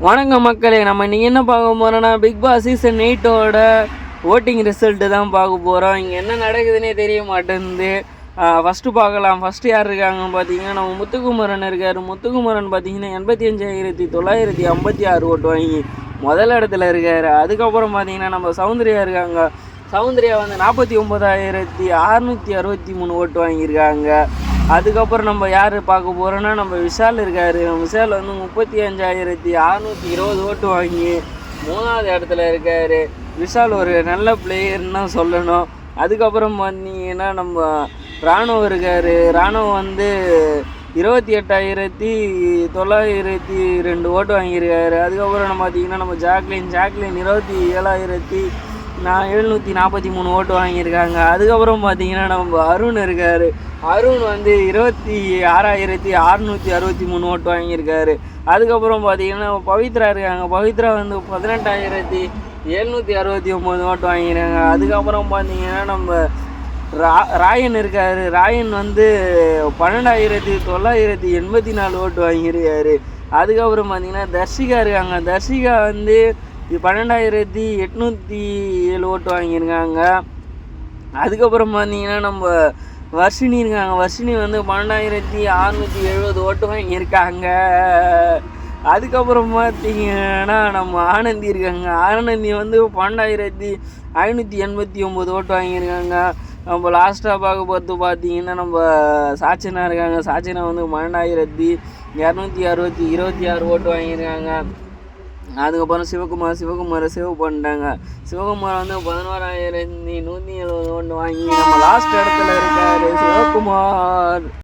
வணக்கம் மக்களே, நம்ம இன்றைக்கி என்ன பார்க்க போகிறோன்னா பிக் பாஸ் சீசன் 8ஓட ஓட்டிங் ரிசல்ட்டு தான் பார்க்க போகிறோம். இங்கே என்ன நடக்குதுன்னே தெரிய மாட்டேங்குது. ஃபஸ்ட்டு பார்க்கலாம். ஃபஸ்ட்டு யார் இருக்காங்கன்னு பார்த்தீங்கன்னா நம்ம முத்துக்குமரன் இருக்கார். முத்துக்குமரன் பார்த்தீங்கன்னா 85,956 ஓட்டு வாங்கி முதல் இடத்துல இருக்கார். அதுக்கப்புறம் பார்த்தீங்கன்னா நம்ம சௌந்தர்யா இருக்காங்க. சௌந்தர்யா வந்து 49,663 ஓட்டு வாங்கியிருக்காங்க. அதுக்கப்புறம் நம்ம யார் பார்க்க போகிறோன்னா நம்ம விஷால் இருக்கார். விஷால் வந்து 35,620 ஓட்டு வாங்கி 3வது இடத்துல இருக்கார். விஷால் ஒரு நல்ல பிளேயர்னு தான் சொல்லணும். அதுக்கப்புறம் பார்த்தீங்கன்னா நம்ம ராணுவ இருக்கார். ராணுவ வந்து 28,902 ஓட்டு வாங்கியிருக்காரு. அதுக்கப்புறம் நம்ம பார்த்தீங்கன்னா நம்ம ஜாக்லின் 27,743 ஓட்டு வாங்கியிருக்காங்க. அதுக்கப்புறம் பார்த்தீங்கன்னா நம்ம அருண் இருக்கார். அருண் வந்து 26,663 ஓட்டு வாங்கியிருக்காரு. அதுக்கப்புறம் பார்த்தீங்கன்னா பவித்ரா இருக்காங்க. பவித்ரா வந்து 18,769 ஓட்டு வாங்கியிருக்காங்க. அதுக்கப்புறம் பார்த்தீங்கன்னா நம்ம ராயன் இருக்கார். ராயன் வந்து 12,984 ஓட்டு வாங்கியிருக்காரு. அதுக்கப்புறம் பார்த்தீங்கன்னா தர்ஷிகா இருக்காங்க. தர்ஷிகா வந்து 12,807 ஓட்டு வாங்கியிருக்காங்க. அதுக்கப்புறம் பார்த்தீங்கன்னா நம்ம வர்ஷினி இருக்காங்க. வர்ஷினி வந்து 12,670 ஓட்டு வாங்கியிருக்காங்க. அதுக்கப்புறம் பார்த்தீங்கன்னா நம்ம ஆனந்தி இருக்காங்க. ஆனந்தி வந்து 12,589 ஓட்டு வாங்கியிருக்காங்க. நம்ம லாஸ்ட்டாக பார்க்க போகிறது பார்த்தீங்கன்னா நம்ம சாச்சனா இருக்காங்க. சாச்சனா வந்து 12,226 ஓட்டு வாங்கியிருக்காங்க. அதுக்கப்புறம் சிவகுமாரை சேவ் பண்ணிட்டாங்க. சிவகுமார் வந்து 11,170 ஓட்டு வாங்கி நம்ம லாஸ்ட் இடத்துல இருக்கார் சிவகுமார்.